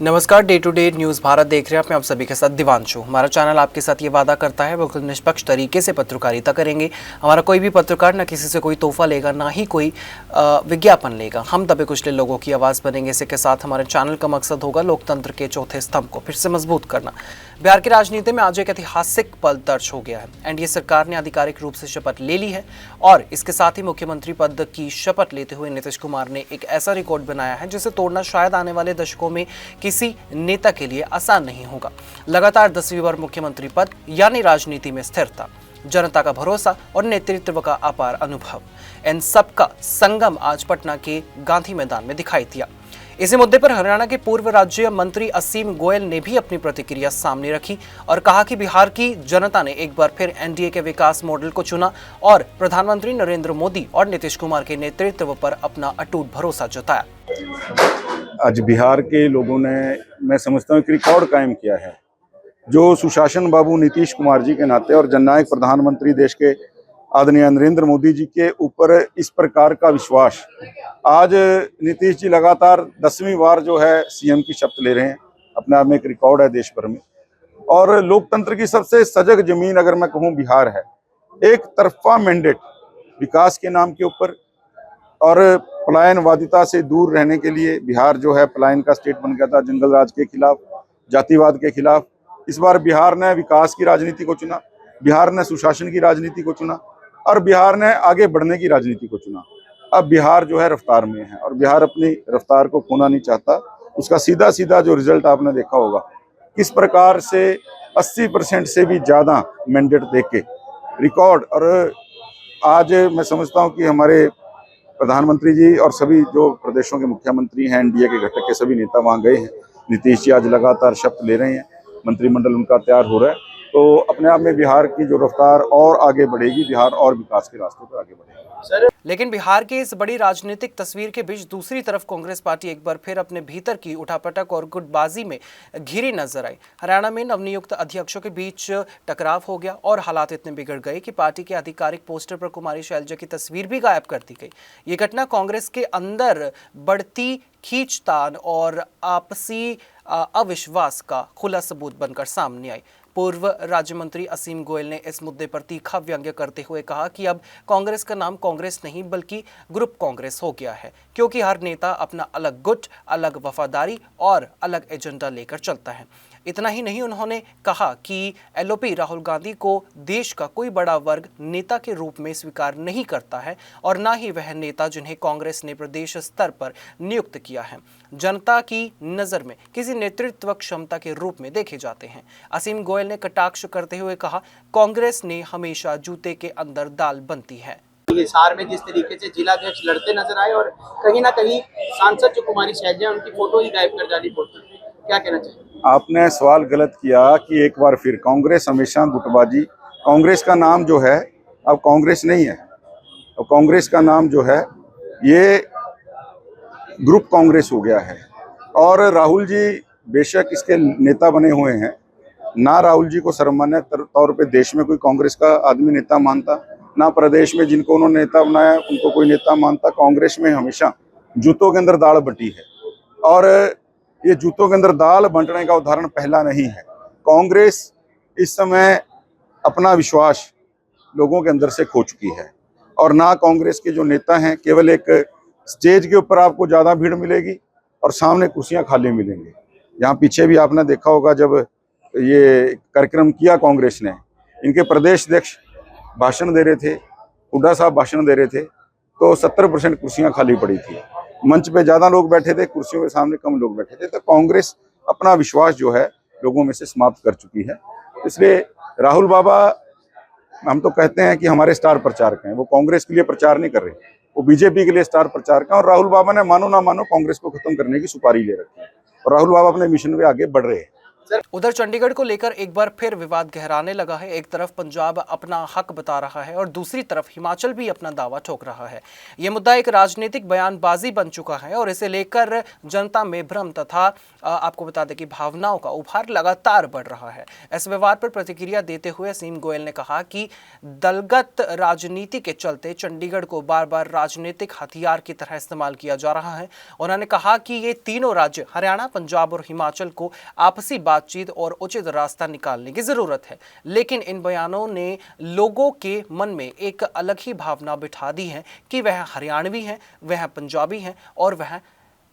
नमस्कार, day to day news Bharat देख रहे हैं। आप सभी के साथ दिवांशु। हमारा चैनल आपके साथ ये वादा करता है बिल्कुल निष्पक्ष तरीके से पत्रकारिता करेंगे। हमारा कोई भी पत्रकार ना किसी से कोई तोहफा लेगा, ना ही कोई विज्ञापन लेगा। हम दबे कुचले लोगों की आवाज़ बनेंगे। इसी के साथ हमारे चैनल का मकसद होगा लोकतंत्र के चौथे स्तंभ को फिर से मजबूत करना। बिहार की राजनीति में आज एक ऐतिहासिक पल दर्ज हो गया है। एनडीए सरकार ने आधिकारिक रूप से शपथ ले ली है और इसके साथ ही मुख्यमंत्री पद की शपथ लेते हुए नीतीश कुमार ने एक ऐसा रिकॉर्ड बनाया है जिसे तोड़ना शायद आने वाले दशकों में किसी नेता के लिए आसान नहीं होगा। लगातार 10वीं बार मुख्यमंत्री पद यानी राजनीति में स्थिरता, जनता का भरोसा और नेतृत्व का अपार अनुभव, इन सब का संगम आज पटना के गांधी मैदान में दिखाई दिया। इसी मुद्दे पर हरियाणा के पूर्व राज्य मंत्री असीम गोयल ने भी अपनी प्रतिक्रिया सामने रखी और कहा कि बिहार की जनता ने एक बार फिर एनडीए के विकास मॉडल को चुना और प्रधानमंत्री नरेंद्र मोदी और नीतीश कुमार के नेतृत्व पर अपना अटूट भरोसा जताया। आज बिहार के लोगों ने, मैं समझता हूँ, एक रिकॉर्ड कायम किया है, जो सुशासन बाबू नीतीश कुमार जी के नाते और जननायक प्रधानमंत्री देश के आदरणीय नरेंद्र मोदी जी के ऊपर इस प्रकार का विश्वास। आज नीतीश जी लगातार 10वीं बार जो है सीएम की शपथ ले रहे हैं, अपने आप में एक रिकॉर्ड है देश भर में। और लोकतंत्र की सबसे सजग जमीन अगर मैं कहूँ बिहार है। एक तरफा मैंडेट विकास के नाम के ऊपर और पलायनवादिता से दूर रहने के लिए बिहार जो है पलायन का स्टेट बन गया था, जंगल राज के खिलाफ, जातिवाद के खिलाफ। इस बार बिहार ने विकास की राजनीति को चुना, बिहार ने सुशासन की राजनीति को चुना और बिहार ने आगे बढ़ने की राजनीति को चुना। अब बिहार जो है रफ्तार में है और बिहार अपनी रफ्तार को खोना नहीं चाहता। उसका सीधा सीधा जो रिजल्ट आपने देखा होगा, किस प्रकार से 80% से भी ज्यादा मैंडेट देके रिकॉर्ड। और आज मैं समझता हूँ कि हमारे प्रधानमंत्री जी और सभी जो प्रदेशों के मुख्यमंत्री हैं, एनडीए के घटक के सभी नेता वहां गए हैं। नीतीश जी आज लगातार शपथ ले रहे हैं, मंत्रिमंडल उनका तैयार हो रहा है। तो अपने आप में बिहार की जो रफ्तार और आगे बढ़ेगी, बिहार और विकास के रास्ते पर आगे बढ़ेगी। लेकिन बिहार की इस बड़ी राजनीतिक तस्वीर के बीच दूसरी तरफ कांग्रेस पार्टी एक बार फिर अपने भीतर की उठापटक और गुटबाजी में घिरी नजर आई। हरियाणा में नवनियुक्त अध्यक्षों के बीच टकराव हो गया और हालात इतने बिगड़ गए कि पार्टी के आधिकारिक पोस्टर पर कुमारी शैलजा की तस्वीर भी गायब कर दी गई। ये घटना कांग्रेस के अंदर बढ़ती खींचतान और आपसी अविश्वास का खुला सबूत बनकर सामने आई। पूर्व राज्य मंत्री असीम गोयल ने इस मुद्दे पर तीखा व्यंग्य करते हुए कहा कि अब कांग्रेस का नाम कांग्रेस नहीं बल्कि ग्रुप कांग्रेस हो गया है, क्योंकि हर नेता अपना अलग गुट, अलग वफादारी और अलग एजेंडा लेकर चलता है। इतना ही नहीं, उन्होंने कहा कि एलओपी राहुल गांधी को देश का कोई बड़ा वर्ग नेता के रूप में स्वीकार नहीं करता है और ना ही वह नेता जिन्हें कांग्रेस ने प्रदेश स्तर पर नियुक्त किया है जनता की नजर में किसी नेतृत्व क्षमता के रूप में देखे जाते हैं। असीम गोयल ने कटाक्ष करते हुए कहा, कांग्रेस ने हमेशा जूते के अंदर दाल बनती है। हिसार में जिस तरीके से जिलाध्यक्ष लड़ते नजर आए और कहीं ना कहीं सांसद जो कुमारी शैलजा उनकी फोटो ही गायब कर डाली पोस्टर पे, क्या कहना चाहिए? आपने सवाल गलत किया कि एक बार फिर कांग्रेस हमेशा गुटबाजी। कांग्रेस का नाम जो है अब कांग्रेस नहीं है, अब कांग्रेस का नाम जो है ये ग्रुप कांग्रेस हो गया है। और राहुल जी बेशक इसके नेता बने हुए हैं, ना राहुल जी को सर्वमान्य तौर पे देश में कोई कांग्रेस का आदमी नेता मानता, ना प्रदेश में जिनको उन्होंने नेता बनाया उनको कोई नेता मानता। कांग्रेस में हमेशा जूतों के अंदर दाल बटी है और ये जूतों के अंदर दाल बंटने का उदाहरण पहला नहीं है। कांग्रेस इस समय अपना विश्वास लोगों के अंदर से खो चुकी है और ना कांग्रेस के जो नेता हैं, केवल एक स्टेज के ऊपर आपको ज्यादा भीड़ मिलेगी और सामने कुर्सियां खाली मिलेंगी। यहाँ पीछे भी आपने देखा होगा, जब ये कार्यक्रम किया कांग्रेस ने, इनके प्रदेश अध्यक्ष भाषण दे रहे थे, हुड्डा साहब भाषण दे रहे थे, तो 70% कुर्सियां खाली पड़ी थी। मंच पे ज्यादा लोग बैठे थे, कुर्सियों के सामने कम लोग बैठे थे। तो कांग्रेस अपना विश्वास जो है लोगों में से समाप्त कर चुकी है। इसलिए राहुल बाबा, हम तो कहते हैं कि हमारे स्टार प्रचारक हैं, वो कांग्रेस के लिए प्रचार नहीं कर रहे, वो बीजेपी के लिए स्टार प्रचारक हैं। और राहुल बाबा ने मानो ना मानो कांग्रेस को खत्म करने की सुपारी ले रखी है और राहुल बाबा अपने मिशन में आगे बढ़ रहे हैं। उधर चंडीगढ़ को लेकर एक बार फिर विवाद गहराने लगा है। एक तरफ पंजाब अपना हक बता रहा है और दूसरी तरफ हिमाचल भी अपना दावा ठोक रहा है। यह मुद्दा एक राजनीतिक बयानबाजी बन चुका है और इसे लेकर जनता में भ्रम तथा आपको बता दें कि भावनाओं का उभार लगातार बढ़ रहा है। इस विवाद पर प्रतिक्रिया देते हुए असीम गोयल ने कहा कि दलगत राजनीति के चलते चंडीगढ़ को बार बार राजनीतिक हथियार की तरह इस्तेमाल किया जा रहा है। उन्होंने कहा कि ये तीनों राज्य हरियाणा, पंजाब और हिमाचल को आपसी बातचीत और उचित रास्ता निकालने की जरूरत है, लेकिन इन बयानों ने लोगों के मन में एक अलग ही भावना बिठा दी है कि वह हरियाणवी हैं, वह पंजाबी हैं और वह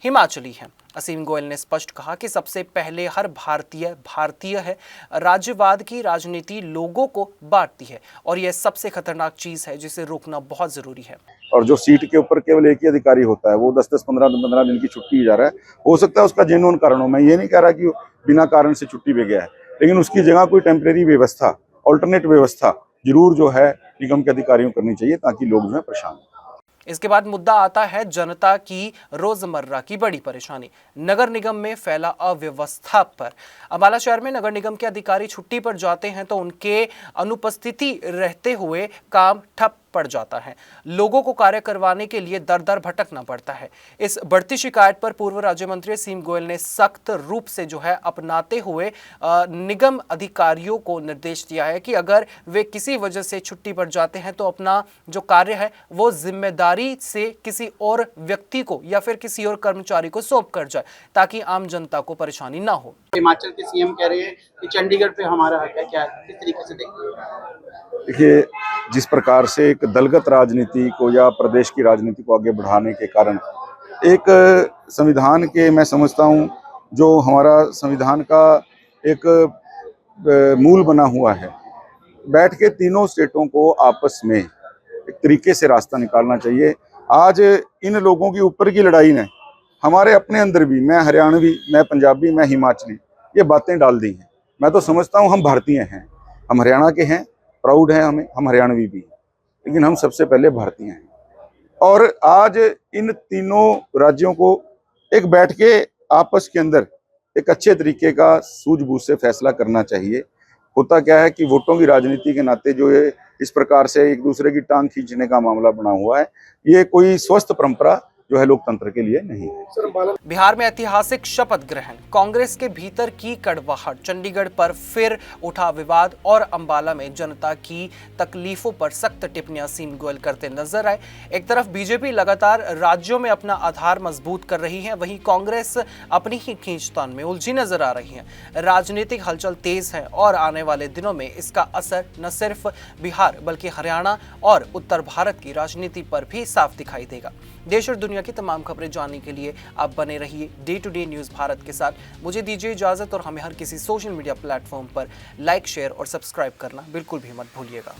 हिमाचली हैं। असीम गोयल ने स्पष्ट कहा कि सबसे पहले हर भारतीय है। राज्यवाद की राजनीति लोगों को बांटती है और यह सबसे खतरनाक चीज है जिसे रोकना बहुत जरूरी है। और जो सीट के ऊपर केवल एक ही अधिकारी होता है, वो 10-10, 15-15 दिन की छुट्टी जा रहा है, हो सकता है उसका जेन्युइन कारण हो। मैं ये नहीं कह रहा कि बिना कारण से छुट्टी पे गया है, लेकिन उसकी जगह कोई टेम्परेरी व्यवस्था, ऑल्टरनेट व्यवस्था जरूर जो है निगम के अधिकारियों को करनी चाहिए, ताकि लोग जो है परेशान हो। इसके बाद मुद्दा आता है जनता की रोजमर्रा की बड़ी परेशानी, नगर निगम में फैला अव्यवस्था पर। अम्बाला शहर में नगर निगम के अधिकारी छुट्टी पर जाते हैं तो उनके अनुपस्थिति रहते हुए काम ठप पड़ जाता है। लोगों को कार्य करवाने के लिए दर दर भटकना पड़ता है। इस बढ़ती शिकायत पर पूर्व राज्य मंत्री असीम गोयल ने सख्त रूप से जो है अपनाते हुए निगम अधिकारियों को निर्देश दिया है कि अगर वे किसी वजह से छुट्टी पर जाते हैं तो अपना जो कार्य है वो जिम्मेदारी से किसी और व्यक्ति को या फिर किसी और कर्मचारी को सौंप कर जाए, ताकि आम जनता को परेशानी ना हो। हिमाचल के सीएम कह रहे हैं कि चंडीगढ़ पे हमारा हक है, क्या किस तरीके से देखिए? देखिए, जिस प्रकार से एक दलगत राजनीति को या प्रदेश की राजनीति को आगे बढ़ाने के कारण एक संविधान के, मैं समझता हूँ, जो हमारा संविधान का एक मूल बना हुआ है, बैठ के तीनों स्टेटों को आपस में एक तरीके से रास्ता निकालना चाहिए। आज इन लोगों की ऊपर की लड़ाई ने हमारे अपने अंदर भी, मैं हरियाणवी, मैं पंजाबी, मैं हिमाचली, ये बातें डाल दी हैं। मैं तो समझता हूँ हम भारतीय हैं, हम हरियाणा के हैं, प्राउड है हमें, हम हरियाणवी भी हैं, लेकिन हम सबसे पहले भारतीय हैं। और आज इन तीनों राज्यों को एक बैठ के आपस के अंदर एक अच्छे तरीके का सूझबूझ से फैसला करना चाहिए। होता क्या है कि वोटों की राजनीति के नाते जो ये इस प्रकार से एक दूसरे की टांग खींचने का मामला बना हुआ है, ये कोई स्वस्थ परंपरा जो है लोकतंत्र के लिए नहीं है। बिहार में ऐतिहासिक शपथ ग्रहण, कांग्रेस के भीतर की कड़वाहट, चंडीगढ़ पर फिर उठा विवाद और अंबाला में जनता की तकलीफों पर सख्त टिप्पणियां असीम गोयल करते नजर आए। एक तरफ बीजेपी लगातार राज्यों में अपना आधार मजबूत कर रही है, वहीं कांग्रेस अपनी ही खींचतान में उलझी नजर आ रही है। राजनीतिक हलचल तेज है और आने वाले दिनों में इसका असर न सिर्फ बिहार बल्कि हरियाणा और उत्तर भारत की राजनीति पर भी साफ दिखाई देगा। देश और दुनिया की तमाम खबरें जानने के लिए आप बने रहिए day to day news Bharat के साथ। मुझे दीजिए इजाजत और हमें हर किसी सोशल मीडिया प्लेटफॉर्म पर लाइक, शेयर और सब्सक्राइब करना बिल्कुल भी मत भूलिएगा।